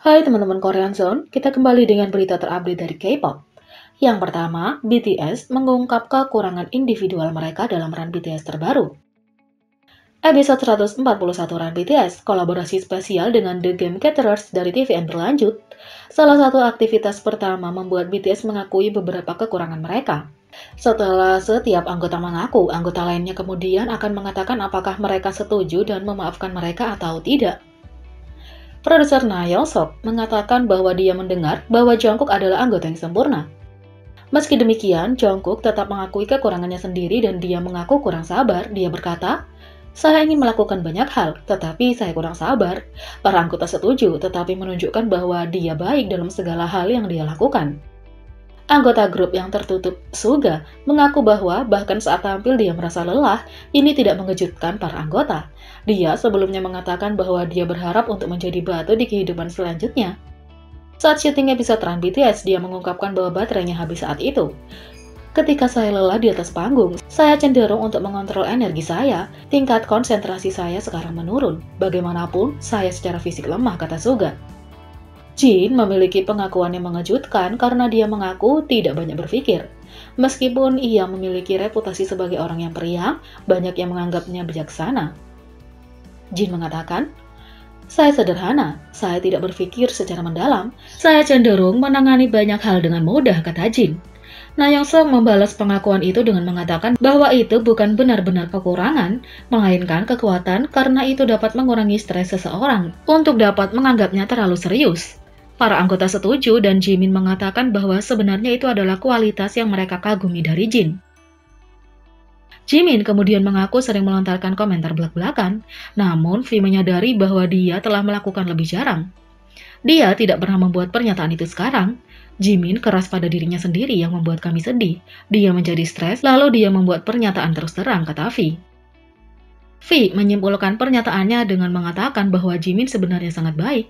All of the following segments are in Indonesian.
Hai teman-teman Korean Zone, kita kembali dengan berita terupdate dari K-pop. Yang pertama, BTS mengungkap kekurangan individual mereka dalam run BTS terbaru. Episode 141 run BTS, kolaborasi spesial dengan The Game Caterers dari TVN berlanjut. Salah satu aktivitas pertama membuat BTS mengakui beberapa kekurangan mereka. Setelah setiap anggota mengaku, anggota lainnya kemudian akan mengatakan apakah mereka setuju dan memaafkan mereka atau tidak. Produser Na Young-seok mengatakan bahwa dia mendengar bahwa Jungkook adalah anggota yang sempurna. Meski demikian, Jungkook tetap mengakui kekurangannya sendiri dan dia mengaku kurang sabar. Dia berkata, "Saya ingin melakukan banyak hal, tetapi saya kurang sabar." Para anggota setuju, tetapi menunjukkan bahwa dia baik dalam segala hal yang dia lakukan. Anggota grup yang tertutup, Suga, mengaku bahwa bahkan saat tampil dia merasa lelah. Ini tidak mengejutkan para anggota. Dia sebelumnya mengatakan bahwa dia berharap untuk menjadi batu di kehidupan selanjutnya. Saat syuting episode Run BTS, dia mengungkapkan bahwa baterainya habis saat itu. "Ketika saya lelah di atas panggung, saya cenderung untuk mengontrol energi saya. Tingkat konsentrasi saya sekarang menurun. Bagaimanapun, saya secara fisik lemah," kata Suga. Jin memiliki pengakuan yang mengejutkan karena dia mengaku tidak banyak berpikir. Meskipun ia memiliki reputasi sebagai orang yang periang, banyak yang menganggapnya bijaksana. Jin mengatakan, "Saya sederhana, saya tidak berpikir secara mendalam, saya cenderung menangani banyak hal dengan mudah," kata Jin. Na Young-seok membalas pengakuan itu dengan mengatakan bahwa itu bukan benar-benar kekurangan, melainkan kekuatan karena itu dapat mengurangi stres seseorang untuk dapat menganggapnya terlalu serius. Para anggota setuju dan Jimin mengatakan bahwa sebenarnya itu adalah kualitas yang mereka kagumi dari Jin. Jimin kemudian mengaku sering melontarkan komentar belak-belakan, namun V menyadari bahwa dia telah melakukan lebih jarang. Dia tidak pernah membuat pernyataan itu sekarang. Jimin keras pada dirinya sendiri yang membuat kami sedih. Dia menjadi stres, lalu dia membuat pernyataan terus terang, kata V. V menyimpulkan pernyataannya dengan mengatakan bahwa Jimin sebenarnya sangat baik.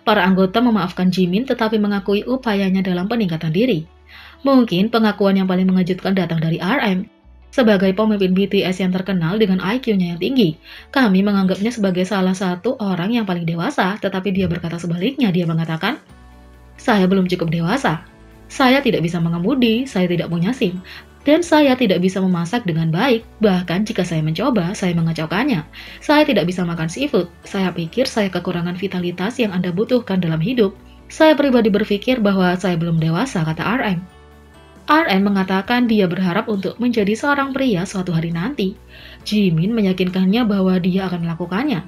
Para anggota memaafkan Jimin tetapi mengakui upayanya dalam peningkatan diri. Mungkin pengakuan yang paling mengejutkan datang dari RM. Sebagai pemimpin BTS yang terkenal dengan IQ-nya yang tinggi, kami menganggapnya sebagai salah satu orang yang paling dewasa, tetapi dia berkata sebaliknya. Dia mengatakan, "Saya belum cukup dewasa. Saya tidak bisa mengemudi, saya tidak punya SIM, dan saya tidak bisa memasak dengan baik. Bahkan jika saya mencoba, saya mengacaukannya. Saya tidak bisa makan seafood. Saya pikir saya kekurangan vitalitas yang Anda butuhkan dalam hidup. Saya pribadi berpikir bahwa saya belum dewasa," kata RM. RM mengatakan dia berharap untuk menjadi seorang pria suatu hari nanti. Jimin meyakinkannya bahwa dia akan melakukannya.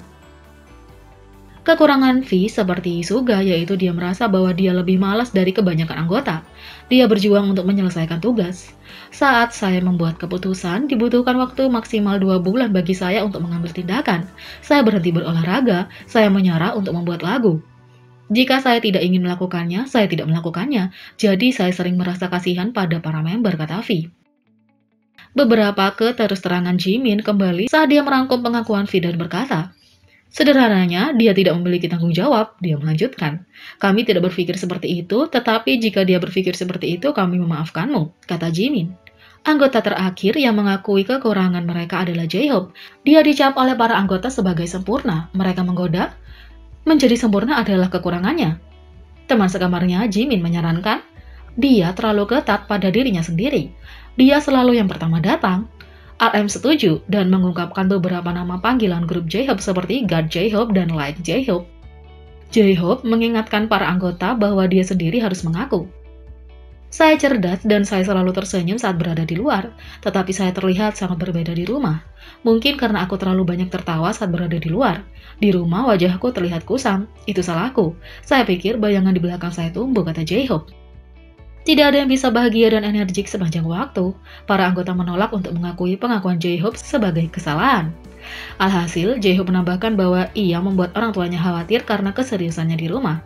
Kekurangan V seperti Suga, yaitu dia merasa bahwa dia lebih malas dari kebanyakan anggota. Dia berjuang untuk menyelesaikan tugas. "Saat saya membuat keputusan, dibutuhkan waktu maksimal 2 bulan bagi saya untuk mengambil tindakan. Saya berhenti berolahraga, saya menyerah untuk membuat lagu. Jika saya tidak ingin melakukannya, saya tidak melakukannya. Jadi saya sering merasa kasihan pada para member," kata V. Beberapa keterus-terangan Jimin kembali saat dia merangkum pengakuan V dan berkata, "Sederhananya, dia tidak memiliki tanggung jawab." Dia melanjutkan, "Kami tidak berpikir seperti itu, tetapi jika dia berpikir seperti itu, kami memaafkanmu," kata Jimin. Anggota terakhir yang mengakui kekurangan mereka adalah J-Hope. Dia dicap oleh para anggota sebagai sempurna. Mereka menggoda, menjadi sempurna adalah kekurangannya. Teman sekamarnya, Jimin, menyarankan, dia terlalu ketat pada dirinya sendiri. Dia selalu yang pertama datang. RM setuju dan mengungkapkan beberapa nama panggilan grup J-Hope seperti God J-Hope dan Like J-Hope. J-Hope mengingatkan para anggota bahwa dia sendiri harus mengaku, "Saya cerdas dan saya selalu tersenyum saat berada di luar, tetapi saya terlihat sangat berbeda di rumah. Mungkin karena aku terlalu banyak tertawa saat berada di luar. Di rumah wajahku terlihat kusam. Itu salahku. Saya pikir bayangan di belakang saya tumbuh," kata J-Hope. Tidak ada yang bisa bahagia dan energik sepanjang waktu. Para anggota menolak untuk mengakui pengakuan J-Hope sebagai kesalahan. Alhasil, J-Hope menambahkan bahwa ia membuat orang tuanya khawatir karena keseriusannya di rumah.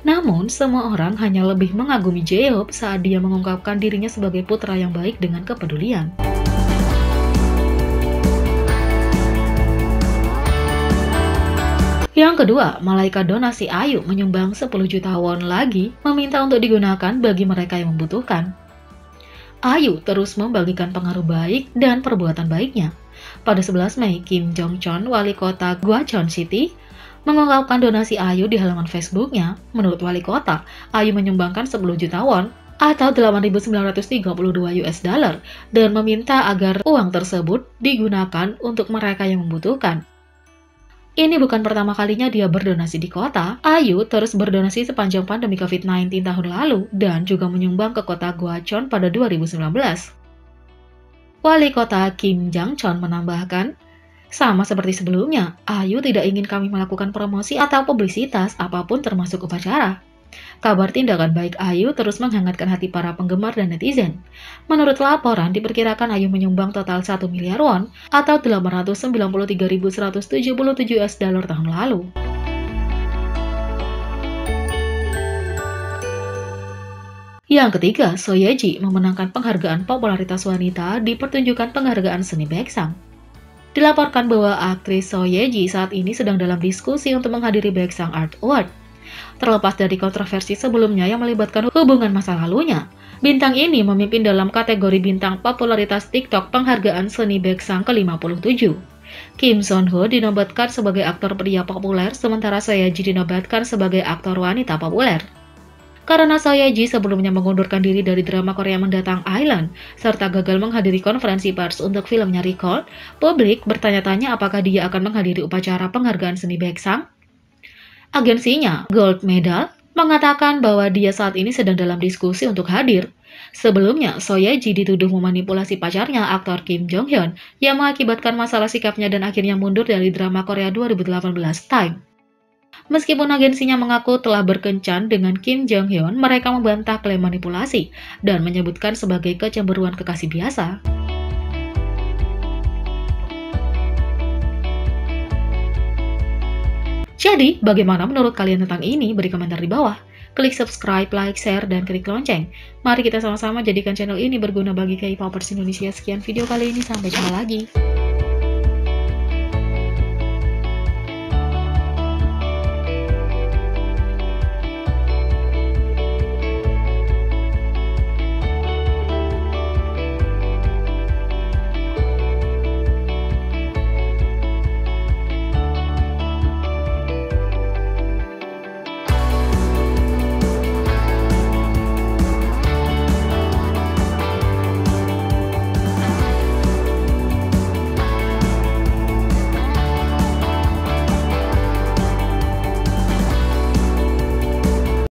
Namun, semua orang hanya lebih mengagumi J-Hope saat dia mengungkapkan dirinya sebagai putra yang baik dengan kepedulian. Yang kedua, malaikat donasi Ayu menyumbang 10 juta won lagi meminta untuk digunakan bagi mereka yang membutuhkan. Ayu terus membagikan pengaruh baik dan perbuatan baiknya. Pada 11 Mei, Kim Jong-chon, wali kota Gwacheon City, Mengungkapkan donasi Ayu di halaman Facebooknya, menurut wali kota, Ayu menyumbangkan 10 juta won atau 8.932 US dollar dan meminta agar uang tersebut digunakan untuk mereka yang membutuhkan. Ini bukan pertama kalinya dia berdonasi di kota. Ayu terus berdonasi sepanjang pandemi COVID-19 tahun lalu dan juga menyumbang ke kota Gwacheon pada 2019. Wali kota Kim Jang-chon menambahkan, sama seperti sebelumnya, Ayu tidak ingin kami melakukan promosi atau publisitas apapun termasuk upacara. Kabar tindakan baik Ayu terus menghangatkan hati para penggemar dan netizen. Menurut laporan, diperkirakan Ayu menyumbang total 1 miliar won atau 893.177 US dollar tahun lalu. Yang ketiga, So Ye-ji memenangkan penghargaan popularitas wanita di pertunjukan penghargaan seni Baeksang. Dilaporkan bahwa aktris So Ye-ji saat ini sedang dalam diskusi untuk menghadiri Baeksang Art Award. Terlepas dari kontroversi sebelumnya yang melibatkan hubungan masa lalunya, bintang ini memimpin dalam kategori bintang popularitas TikTok penghargaan seni Baeksang ke-57. Kim Son-ho dinobatkan sebagai aktor pria populer, sementara So Ye-ji dinobatkan sebagai aktor wanita populer. Karena So Ye-ji sebelumnya mengundurkan diri dari drama Korea Mendatang Island, serta gagal menghadiri konferensi pers untuk filmnya Recall, publik bertanya-tanya apakah dia akan menghadiri upacara penghargaan seni Baeksang. Agensinya, Gold Medal, mengatakan bahwa dia saat ini sedang dalam diskusi untuk hadir. Sebelumnya, So Ye-ji dituduh memanipulasi pacarnya, aktor Kim Jong-hyun, yang mengakibatkan masalah sikapnya dan akhirnya mundur dari drama Korea 2018 Time. Meskipun agensinya mengaku telah berkencan dengan Kim Jong-hyun, mereka membantah klaim manipulasi dan menyebutkan sebagai kecemburuan kekasih biasa. Jadi, bagaimana menurut kalian tentang ini? Beri komentar di bawah. Klik subscribe, like, share, dan klik lonceng. Mari kita sama-sama jadikan channel ini berguna bagi K-popers Indonesia. Sekian video kali ini, sampai jumpa lagi.